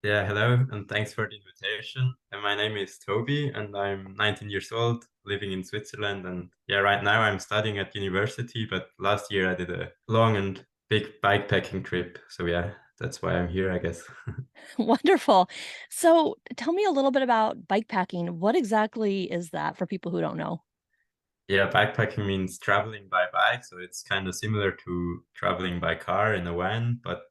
Yeah, hello, and thanks for the invitation. And my name is Toby, and I'm 19 years old, living in Switzerland. And yeah, right now I'm studying at university, but last year I did a long and big bikepacking trip. So yeah, that's why I'm here, I guess. Wonderful. So tell me a little bit about bike packing. What exactly is that for people who don't know? Yeah, bikepacking means traveling by bike, so it's kind of similar to traveling by car in a van, but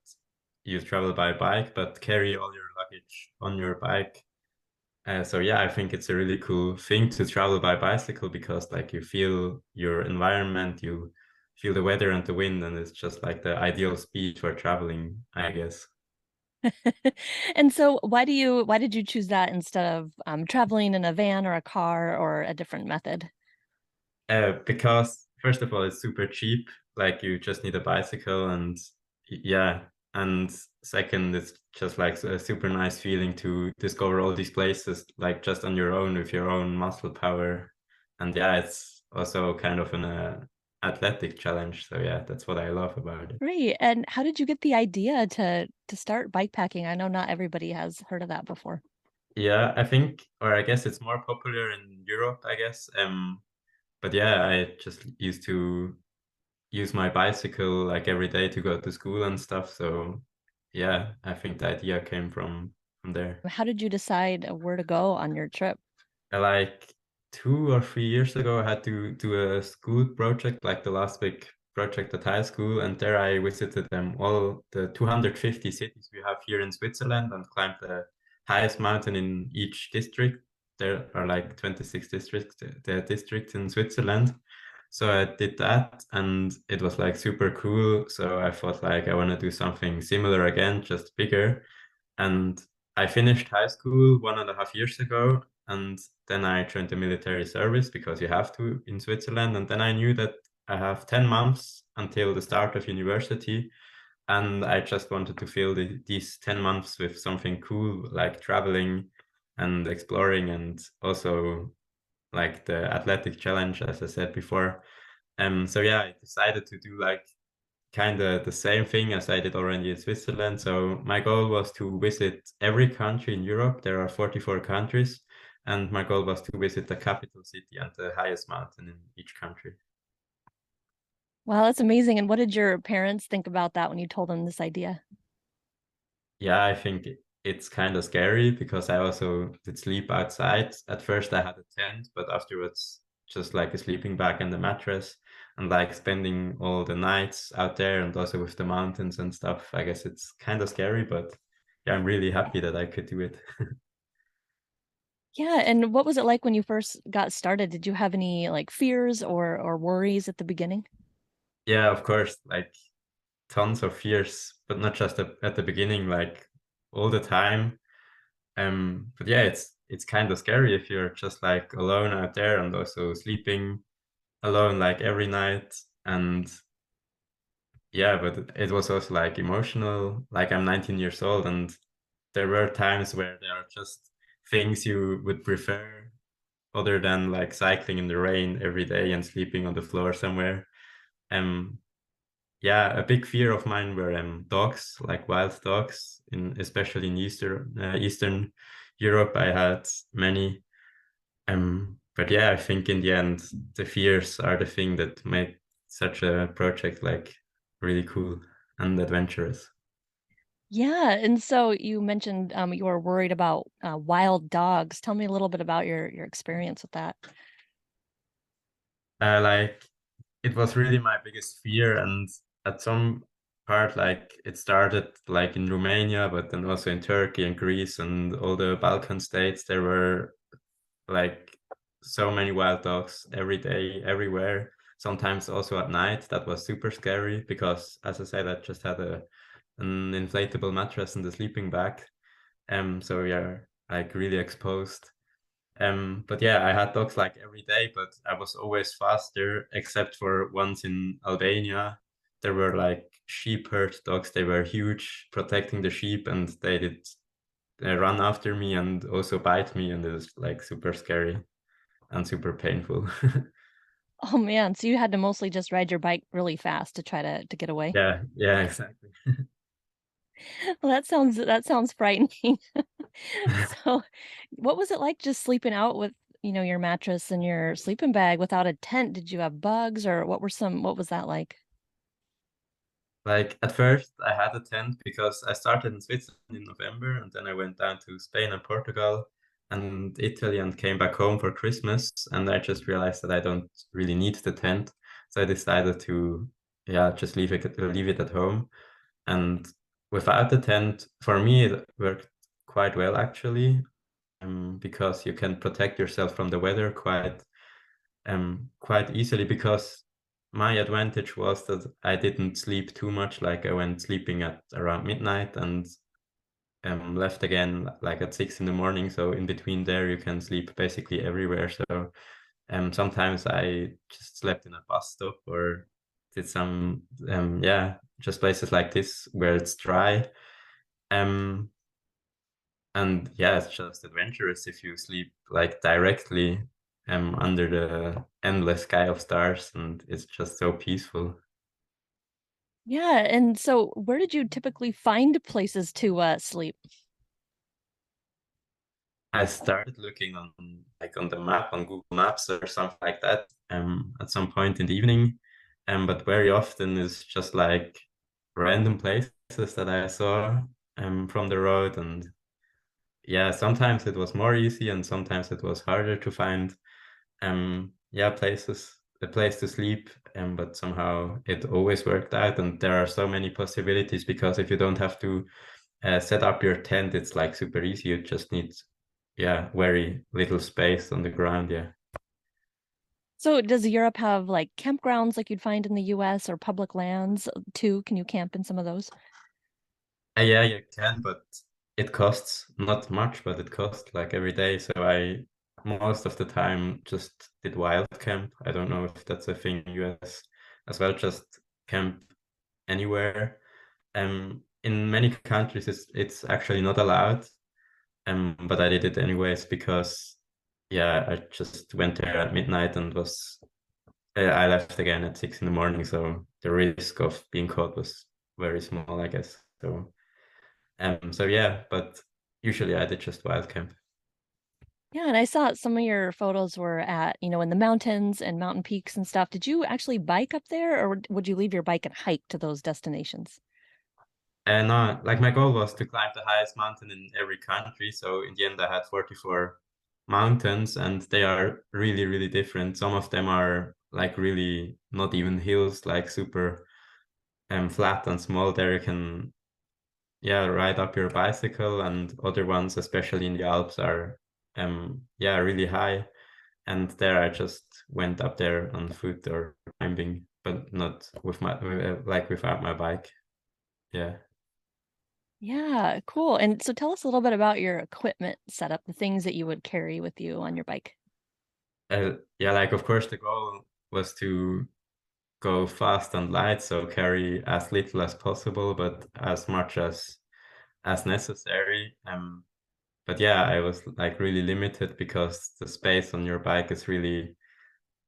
you travel by bike, but carry all your luggage on your bike. So yeah, I think it's a really cool thing to travel by bicycle because like you feel your environment, you feel the weather and the wind, and it's just like the ideal speed for traveling, I guess. And so why did you choose that instead of traveling in a van or a car or a different method? Because first of all, it's super cheap. Like you just need a bicycle and yeah. And second, it's just like a super nice feeling to discover all these places like just on your own with your own muscle power. And yeah, it's also kind of an athletic challenge. So yeah, that's what I love about it. Great. And how did you get the idea to start bike packing? I know not everybody has heard of that before. Yeah, I think, or I guess it's more popular in Europe, I guess. But yeah, I just used to use my bicycle like every day to go to school and stuff. So yeah, I think the idea came from there. How did you decide where to go on your trip? Like 2 or 3 years ago, I had to do a school project, like the last big project at high school, and there I visited all the 250 cities we have here in Switzerland and climbed the highest mountain in each district. There are like 26 districts, the districts in Switzerland. So I did that and it was like super cool. So I thought like I want to do something similar again, just bigger. And I finished high school 1.5 years ago, and then I joined the military service because you have to in Switzerland. And then I knew that I have 10 months until the start of university. And I just wanted to fill these 10 months with something cool, like traveling and exploring, and also like the athletic challenge, as I said before. So yeah, I decided to do like kind of the same thing as I did already in Switzerland. So my goal was to visit every country in Europe. There are 44 countries, and my goal was to visit the capital city and the highest mountain in each country. Wow, that's amazing. And what did your parents think about that when you told them this idea? Yeah, I think it's kind of scary because I also did sleep outside. At first, I had a tent, but afterwards, just like a sleeping bag and a mattress, and like spending all the nights out there and also with the mountains and stuff. I guess it's kind of scary, but yeah, I'm really happy that I could do it. Yeah, and what was it like when you first got started? Did you have any like fears or worries at the beginning? Yeah, of course, like tons of fears, but not just at the beginning, like all the time. But yeah, it's kind of scary if you're just like alone out there and also sleeping alone like every night. And yeah, but it was also like emotional. Like I'm 19 years old, and there were times where there are just things you would prefer other than like cycling in the rain every day and sleeping on the floor somewhere. Um, Yeah, a big fear of mine were dogs, like wild dogs, in especially in Eastern Europe. I had many. But yeah, I think in the end, the fears are the thing that make such a project like really cool and adventurous. Yeah, and so you mentioned you were worried about wild dogs. Tell me a little bit about your experience with that. Like it was really my biggest fear, and at some part, like it started like in Romania, but then also in Turkey and Greece and all the Balkan states. There were like so many wild dogs every day, everywhere. Sometimes also at night. That was super scary because, as I said, I just had an inflatable mattress and a sleeping bag. So we are like really exposed. But yeah, I had dogs like every day, but I was always faster, except for once in Albania. There were like sheep herd dogs. They were huge, protecting the sheep, and they did run after me and also bite me, and it was like super scary and super painful. Oh man, so you had to mostly just ride your bike really fast to try to get away. Yeah, yeah, exactly. Well, that sounds frightening. So, what was it like just sleeping out with, your mattress and your sleeping bag without a tent? Did you have bugs or what was that like? Like at first, I had a tent because I started in Switzerland in November, and then I went down to Spain and Portugal and Italy and came back home for Christmas. And I just realized that I don't really need the tent, so I decided to, yeah, just leave it at home. And without the tent, for me, it worked quite well actually, because you can protect yourself from the weather quite easily because my advantage was that I didn't sleep too much. Like I went sleeping at around midnight and left again like at 6 in the morning. So in between there, you can sleep basically everywhere. So sometimes I just slept in a bus stop or did some yeah, just places like this where it's dry. Um, and yeah, it's just adventurous if you sleep like directly under the endless sky of stars, and it's just so peaceful. Yeah, and so where did you typically find places to, sleep? I started looking on on the map on Google Maps or something like that at some point in the evening. But very often it's just like random places that I saw from the road. And yeah, sometimes it was more easy and sometimes it was harder to find yeah, a place to sleep. But somehow it always worked out, and there are so many possibilities because if you don't have to set up your tent, it's like super easy. You just need, yeah, very little space on the ground. Yeah. So does Europe have, like, campgrounds like you'd find in the US or public lands, too? Can you camp in some of those? Yeah, you can, but it costs not much, but it costs like every day. So I most of the time just did wild camp. I don't know if that's a thing in US as well, just camp anywhere. In many countries, it's actually not allowed. But I did it anyways because, yeah, I just went there at midnight and I left again at 6 in the morning. So the risk of being caught was very small, I guess. So yeah, but usually I did just wild camp. Yeah, and I saw some of your photos were at, in the mountains and mountain peaks and stuff. Did you actually bike up there, or would you leave your bike and hike to those destinations? And like my goal was to climb the highest mountain in every country. So in the end, I had 44 mountains, and they are really, really different. Some of them are like really not even hills, like super flat and small. There you can, yeah, ride up your bicycle, and other ones, especially in the Alps, are yeah, really high. And there I just went up there on foot or climbing, but not with my like without my bike. Yeah. Yeah, cool. And so tell us a little bit about your equipment setup, the things that you would carry with you on your bike. Yeah, like of course the goal was to go fast and light, so carry as little as possible, but as much as necessary. But yeah, I was like really limited because the space on your bike is really,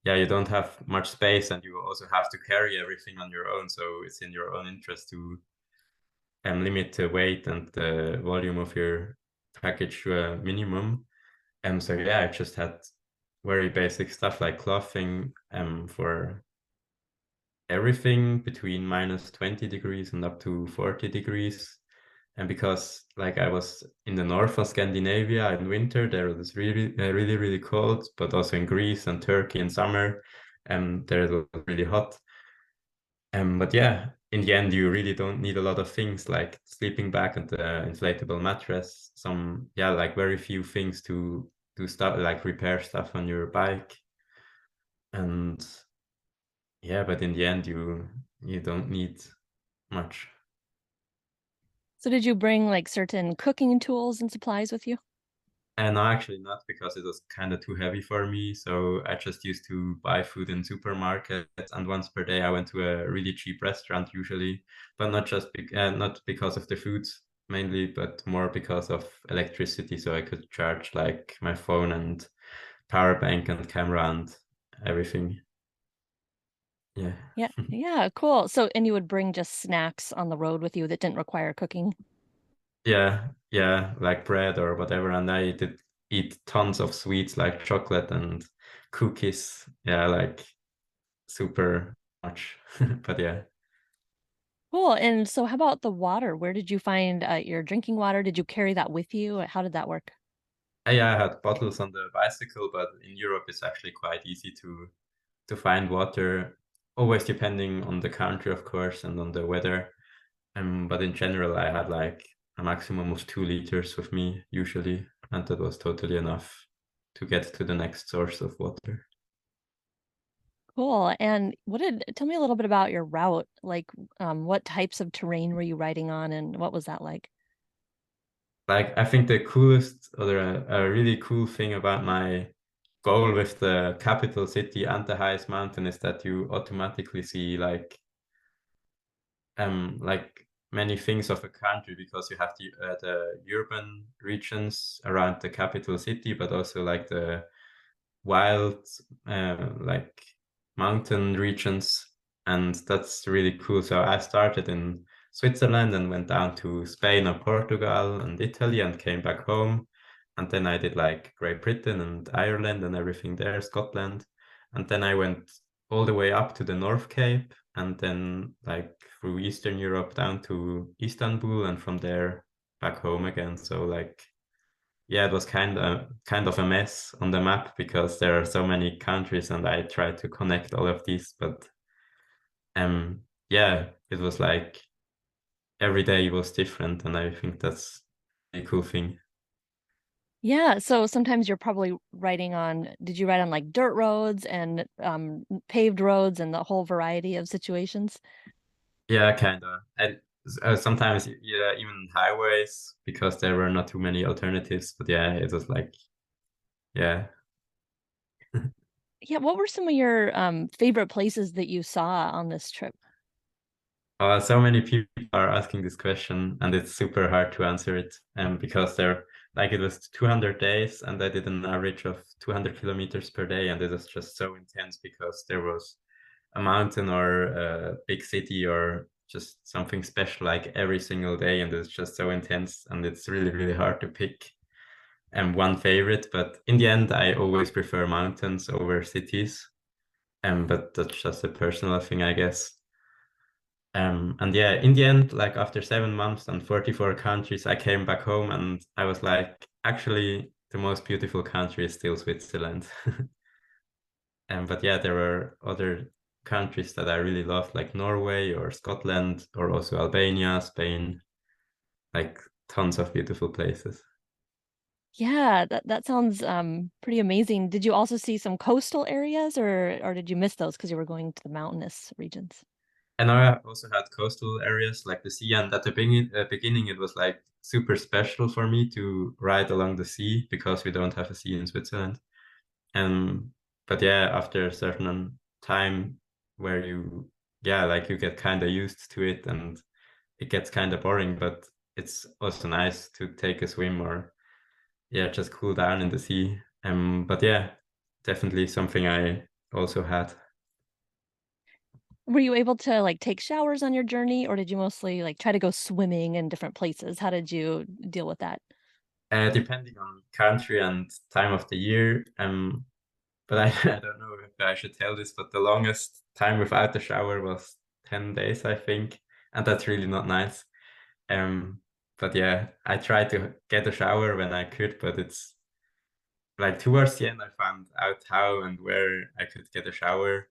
yeah, you don't have much space, and you also have to carry everything on your own. So it's in your own interest to limit the weight and the volume of your package to a minimum. So yeah, I just had very basic stuff like clothing for everything between minus 20 degrees and up to 40 degrees. And because like I was in the north of Scandinavia in winter, there it was really, really, really cold, but also in Greece and Turkey in summer, there it was really hot. But yeah, in the end, you really don't need a lot of things like sleeping bag and the inflatable mattress. Some, yeah, like very few things to start like repair stuff on your bike. And yeah, but in the end, you don't need much. So did you bring like certain cooking tools and supplies with you? And no, actually not, because it was kind of too heavy for me. So I just used to buy food in supermarkets, and once per day I went to a really cheap restaurant usually, but not because of the foods mainly, but more because of electricity. So I could charge like my phone and power bank and camera and everything. Yeah. Yeah, yeah, cool. So, and you would bring just snacks on the road with you that didn't require cooking? Yeah, yeah, like bread or whatever. And I did eat tons of sweets like chocolate and cookies. Yeah, like super much. But yeah. Cool. And so how about the water? Where did you find your drinking water? Did you carry that with you? How did that work? Yeah, I had bottles on the bicycle, but in Europe it's actually quite easy to find water, always depending on the country, of course, and on the weather. But in general, I had like a maximum of 2 liters with me usually, and that was totally enough to get to the next source of water. Cool. And tell me a little bit about your route. Like, what types of terrain were you riding on and what was that like? Like, I think the coolest or a really cool thing about my goal with the capital city and the highest mountain is that you automatically see like many things of a country because you have the urban regions around the capital city, but also like the wild like mountain regions, and that's really cool. So I started in Switzerland and went down to Spain and Portugal and Italy and came back home. And then I did like Great Britain and Ireland and everything there, Scotland. And then I went all the way up to the North Cape and then like through Eastern Europe down to Istanbul and from there back home again. So like yeah, it was kind of a mess on the map because there are so many countries and I tried to connect all of these, but yeah, it was like every day was different, and I think that's a cool thing. Yeah, so sometimes you're probably did you ride on like dirt roads and paved roads and the whole variety of situations? Yeah, kind of. And sometimes yeah, even highways because there were not too many alternatives. But yeah, it was like yeah. Yeah, what were some of your favorite places that you saw on this trip? So many people are asking this question, and it's super hard to answer it. Because they're like it was 200 days, and I did an average of 200 kilometers per day, and it was just so intense because there was a mountain or a big city or just something special like every single day, and it's just so intense, and it's really really hard to pick one favorite. But in the end, I always prefer mountains over cities, but that's just a personal thing, I guess. And yeah, in the end, like after 7 months and 44 countries, I came back home and I was like, actually, the most beautiful country is still Switzerland. But yeah, there were other countries that I really loved, like Norway or Scotland or also Albania, Spain, like tons of beautiful places. Yeah, that sounds pretty amazing. Did you also see some coastal areas or did you miss those because you were going to the mountainous regions? And I also had coastal areas like the sea, and at the beginning, it was like super special for me to ride along the sea because we don't have a sea in Switzerland. And but yeah, after a certain time where yeah, like you get kind of used to it and it gets kind of boring, but it's also nice to take a swim or yeah, just cool down in the sea. But yeah, definitely something I also had. Were you able to like take showers on your journey or did you mostly like try to go swimming in different places? How did you deal with that? Depending on country and time of the year. But I don't know if I should tell this, but the longest time without a shower was 10 days, I think, and that's really not nice. Um, but yeah, I tried to get a shower when I could, but it's like towards the end I found out how and where I could get a shower.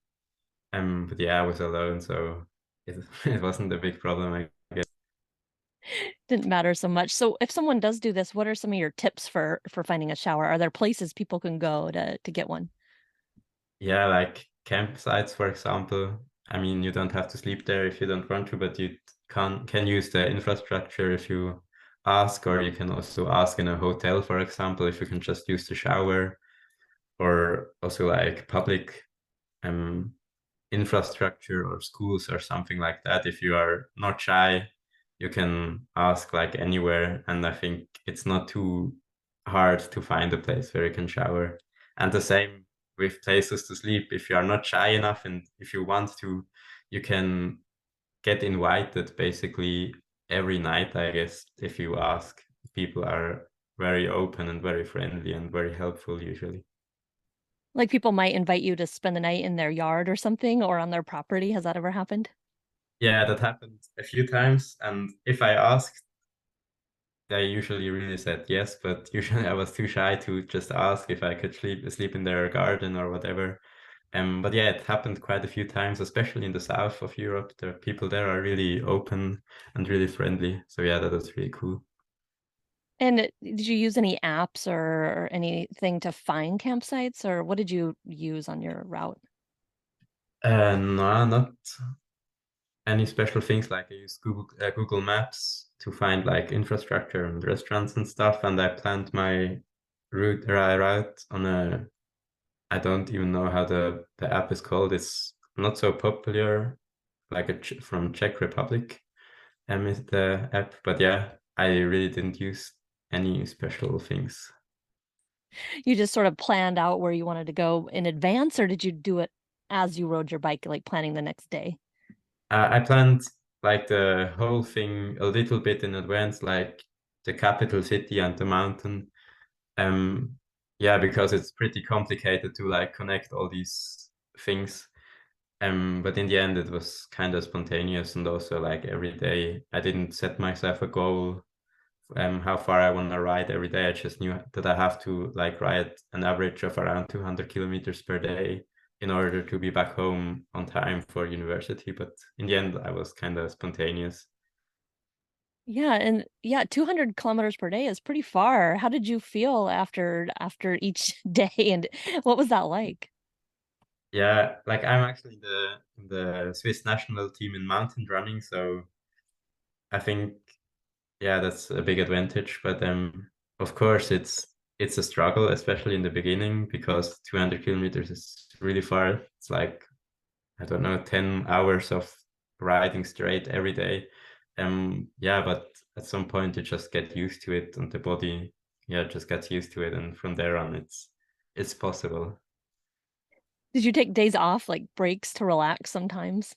But yeah, I was alone, so it it wasn't a big problem. Didn't matter so much. So if someone does do this, what are some of your tips for finding a shower? Are there places people can go to get one? Yeah, like campsites, for example. I mean, you don't have to sleep there if you don't want to, but you can use the infrastructure if you ask, or you can also ask in a hotel, for example, if you can just use the shower, or also like public um infrastructure or schools or something like that. If you are not shy, you can ask like anywhere, and I think it's not too hard to find a place where you can shower. And the same with places to sleep. If you are not shy enough and if you want to, you can get invited basically every night, I guess, if you ask. People are very open and very friendly and very helpful usually. Like people might invite you to spend the night in their yard or something or on their property. Has that ever happened? Yeah, that happened a few times. And if I asked, they usually really said yes, but usually I was too shy to just ask if I could sleep in their garden or whatever. But yeah, it happened quite a few times, especially in the south of Europe. The people there are really open and really friendly. So yeah, that was really cool. And did you use any apps or anything to find campsites, or what did you use on your route? No, not any special things. Like I use Google Maps to find like infrastructure and restaurants and stuff, and I planned my route on a, I don't even know how the app is called. It's not so popular, like from Czech Republic, is the app. But yeah, I really didn't use any special things. You just sort of planned out where you wanted to go in advance, or did you do it as you rode your bike, like planning the next day? I planned like the whole thing a little bit in advance, like the capital city and the mountain. Um, yeah, because it's pretty complicated to like connect all these things. But in the end, it was kind of spontaneous, and also like every day, I didn't set myself a goal, how far I want to ride every day. I just knew that I have to like ride an average of around 200 kilometers per day in order to be back home on time for university. But in the end, I was kind of spontaneous. Yeah, and yeah, 200 kilometers per day is pretty far. How did you feel after each day, and what was that like? Yeah, like I'm actually in the Swiss national team in mountain running, so I think yeah, that's a big advantage. But of course, it's a struggle, especially in the beginning, because 200 kilometers is really far. It's like I don't know, 10 hours of riding straight every day. Yeah, but at some point you just get used to it, and the body yeah just gets used to it, and from there on it's possible. Did you take days off, like breaks to relax sometimes?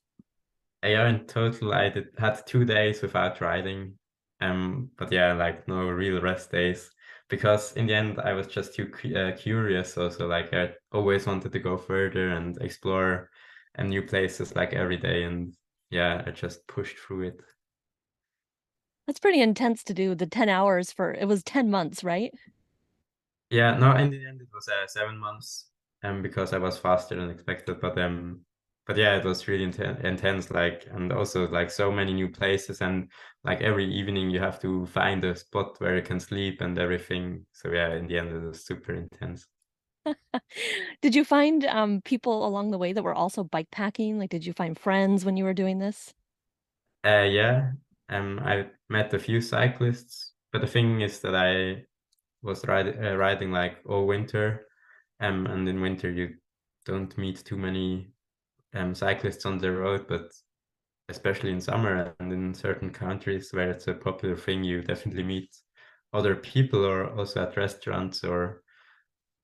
Yeah, in total, had 2 days without riding. But yeah, like no real rest days because in the end I was just too curious. Also, like I always wanted to go further and explore new places like every day. And yeah, I just pushed through it. That's pretty intense to do the 10 hours for it was 10 months, right? Yeah, no, in the end it was 7 months, because I was faster than expected. But yeah, it was really intense. Like, and also like so many new places, and like every evening you have to find a spot where you can sleep and everything. So yeah, in the end it was super intense. Did you find people along the way that were also bike packing? Like, did you find friends when you were doing this? Yeah, I met a few cyclists, but the thing is that I was riding like all winter, and in winter you don't meet too many cyclists on the road, but especially in summer and in certain countries where it's a popular thing, you definitely meet other people, or also at restaurants, or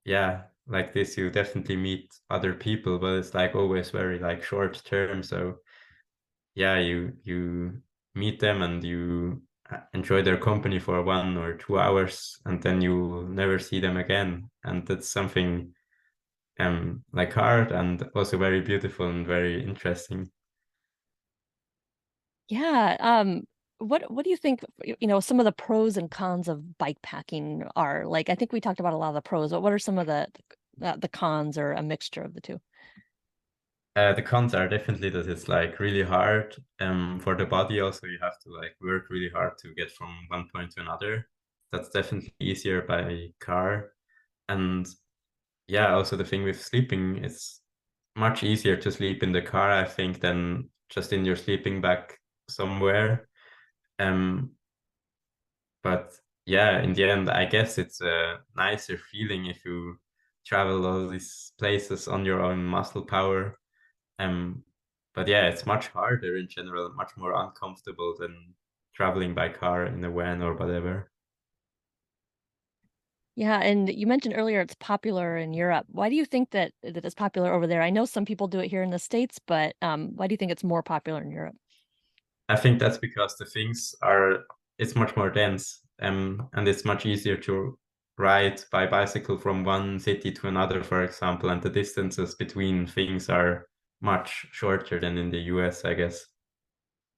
yeah, like this, you definitely meet other people, but it's like always very like short term. So yeah, you meet them and you enjoy their company for 1 or 2 hours, and then you never see them again. And that's something like hard and also very beautiful and very interesting. Yeah. What do you think, some of the pros and cons of bike packing are? Like, I think we talked about a lot of the pros, but what are some of the cons or a mixture of the two? The cons are definitely that it's like really hard for the body. Also, you have to like work really hard to get from one point to another. That's definitely easier by car. And yeah, also the thing with sleeping, it's much easier to sleep in the car, I think, than just in your sleeping bag somewhere. Um, but yeah, in the end, I guess it's a nicer feeling if you travel all these places on your own muscle power. Um, but yeah, it's much harder in general, much more uncomfortable than traveling by car in a van or whatever. Yeah, and you mentioned earlier it's popular in Europe. Why do you think that it's popular over there? I know some people do it here in the States, but why do you think it's more popular in Europe? I think that's because the things are, it's much more dense, and it's much easier to ride by bicycle from one city to another, for example, and the distances between things are much shorter than in the US, I guess.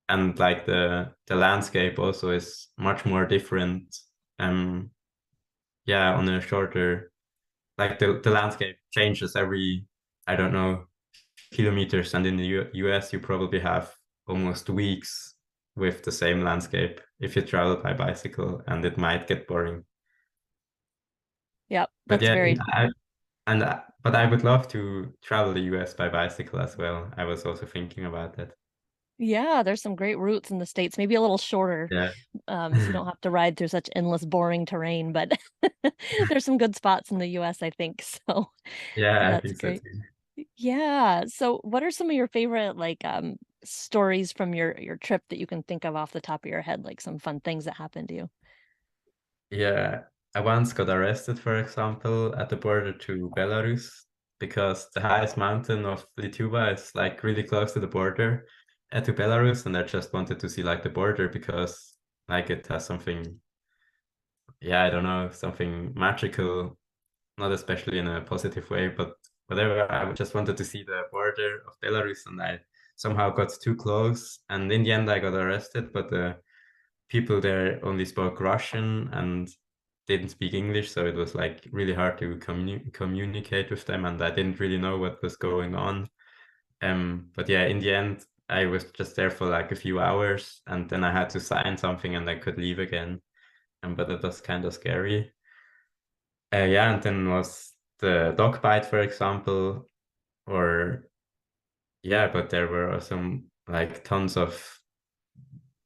And like the landscape also is much more different. Um, yeah, on a shorter, like the landscape changes every, I don't know, kilometers, and in the US you probably have almost weeks with the same landscape if you travel by bicycle, and it might get boring. Yep, But that's yeah, very but I would love to travel the US by bicycle as well. I was also thinking about that. yeah, there's some great routes in the States, maybe a little shorter, Yeah. so you don't have to ride through such endless, boring terrain, but there's some good spots in the US, I think. So Yeah, I that's think so great. too. Yeah. So what are some of your favorite like stories from your trip that you can think of off the top of your head, like some fun things that happened to you? Yeah, I once got arrested, for example, at the border to Belarus because the highest mountain of Lithuania is like really close to the border to Belarus, and I just wanted to see like the border because like it has something, yeah, I don't know, something magical, not especially in a positive way, but whatever. I just wanted to see the border of Belarus, and I somehow got too close, and in the end I got arrested, but the people there only spoke Russian and didn't speak English, so it was like really hard to communicate with them, and I didn't really know what was going on. But yeah, in the end, I was just there for like a few hours, and then I had to sign something, and I could leave again. But it was kind of scary. Yeah, and then was the dog bite, for example, or yeah, but there were some like tons of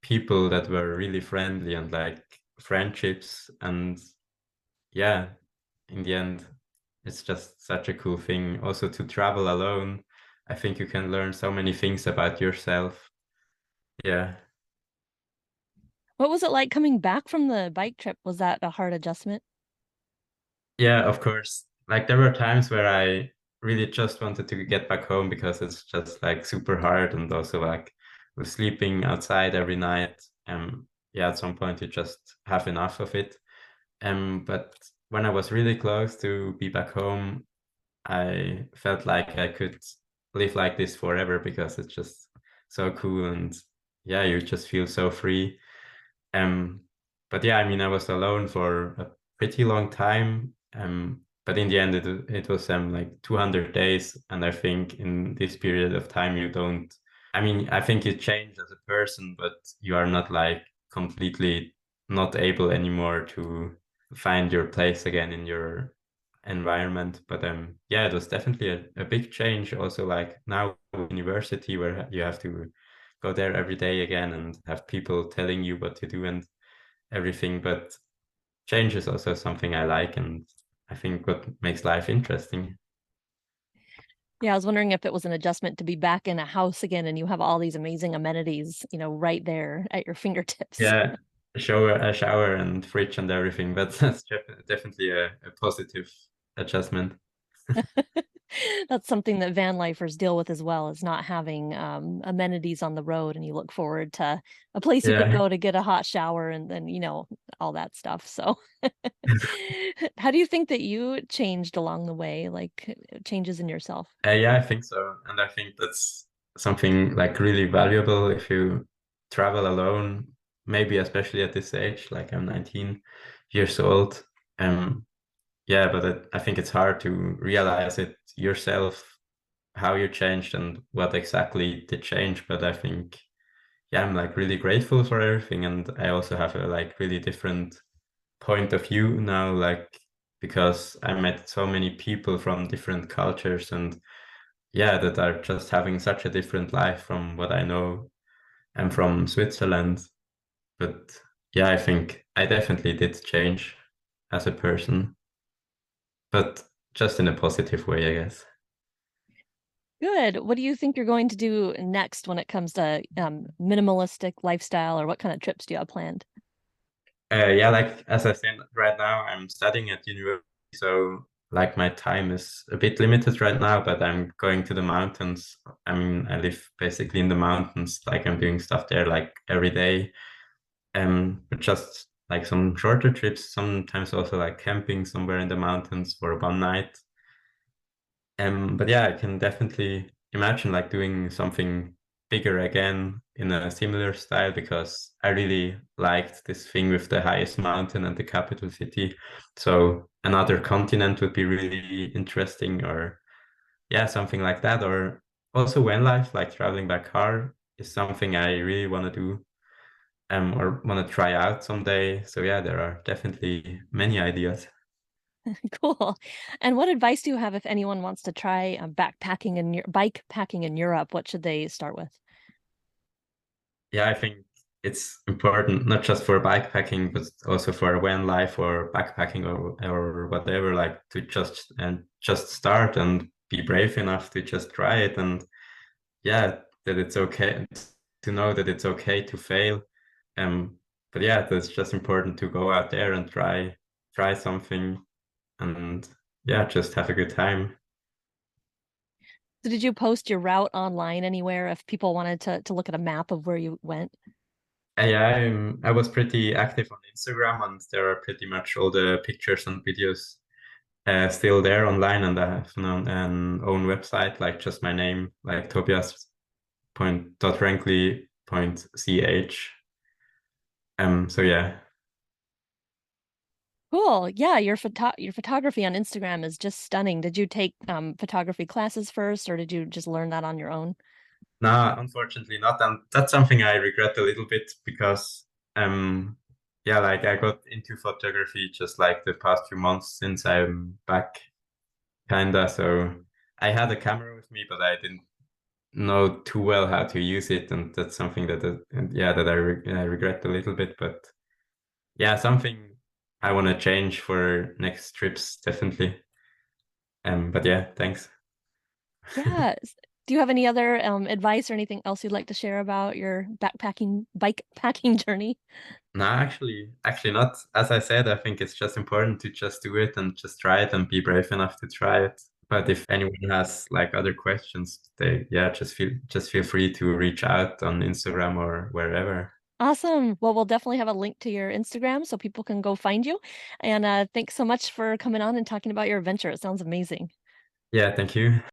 people that were really friendly and like friendships, and yeah, in the end, it's just such a cool thing. Also, to travel alone, I think you can learn so many things about yourself. Yeah. What was it like coming back from the bike trip? Was that a hard adjustment? Yeah, of course. Like there were times where I really just wanted to get back home because it's just like super hard, and also like with sleeping outside every night. Yeah, at some point you just have enough of it. But when I was really close to be back home, I felt like I could live like this forever because it's just so cool, and yeah, you just feel so free. Um, but yeah, I mean, I was alone for a pretty long time. But in the end, it was like 200 days, and I think in this period of time, you don't. I mean, I think you change as a person, but you are not like completely not able anymore to find your place again in your environment. But yeah, it was definitely a big change. Also, like now university where you have to go there every day again and have people telling you what to do and everything. But change is also something I like, and I think what makes life interesting. Yeah, I was wondering if it was an adjustment to be back in a house again and you have all these amazing amenities, right there at your fingertips. Yeah, a shower and fridge and everything. But that's definitely a positive adjustment. That's something that van lifers deal with as well, is not having amenities on the road, and you look forward to a place you can Yeah. go to get a hot shower and then, all that stuff. So how do you think that you changed along the way, like changes in yourself? Yeah, I think so. And I think that's something like really valuable if you travel alone, maybe especially at this age, like I'm 19 years old. Um, yeah, but I think it's hard to realize it yourself, how you changed and what exactly did change. But I think, yeah, I'm like really grateful for everything. And I also have a like really different point of view now, like because I met so many people from different cultures, and yeah, that are just having such a different life from what I know. I'm from Switzerland, but yeah, I think I definitely did change as a person, but just in a positive way, I guess. Good. What do you think you're going to do next when it comes to minimalistic lifestyle, or what kind of trips do you have planned? Yeah, like as I said, right now I'm studying at university, so like my time is a bit limited right now, but I'm going to the mountains. I mean, I live basically in the mountains, like I'm doing stuff there like every day. But just like some shorter trips, sometimes also like camping somewhere in the mountains for one night. But yeah, I can definitely imagine like doing something bigger again in a similar style because I really liked this thing with the highest mountain and the capital city. So another continent would be really interesting, or yeah, something like that. Or also van life, like traveling by car, is something I really want to do, or want to try out someday. So yeah, there are definitely many ideas. Cool. And what advice do you have if anyone wants to try backpacking and bike packing in Europe? What should they start with? Yeah, I think it's important not just for bikepacking, but also for van life or backpacking or whatever, like to just start and be brave enough to just try it, and yeah, that it's okay to know that it's okay to fail. Um, but yeah, that's just important to go out there and try something, and yeah, just have a good time. So did you post your route online anywhere if people wanted to look at a map of where you went? Yeah, I was pretty active on Instagram, and there are pretty much all the pictures and videos still there online, and I have an own website, like just my name, like Tobias point dot Renggli point ch. So yeah. Cool. Yeah, your photography on Instagram is just stunning. Did you take photography classes first, or did you just learn that on your own? No, unfortunately not, and that's something I regret a little bit because yeah, like I got into photography just like the past few months since I'm back, kinda. So I had a camera with me, but I didn't know too well how to use it, and that's something that yeah, that I regret a little bit. But yeah, something I want to change for next trips, definitely. But yeah, thanks. Yeah. Do you have any other advice or anything else you'd like to share about your bike packing journey? No, actually not. As I said, I think it's just important to just do it and just try it and be brave enough to try it. But if anyone has like other questions, they yeah, just feel free to reach out on Instagram or wherever. Awesome. Well, we'll definitely have a link to your Instagram so people can go find you. And thanks so much for coming on and talking about your adventure. It sounds amazing. Yeah, thank you.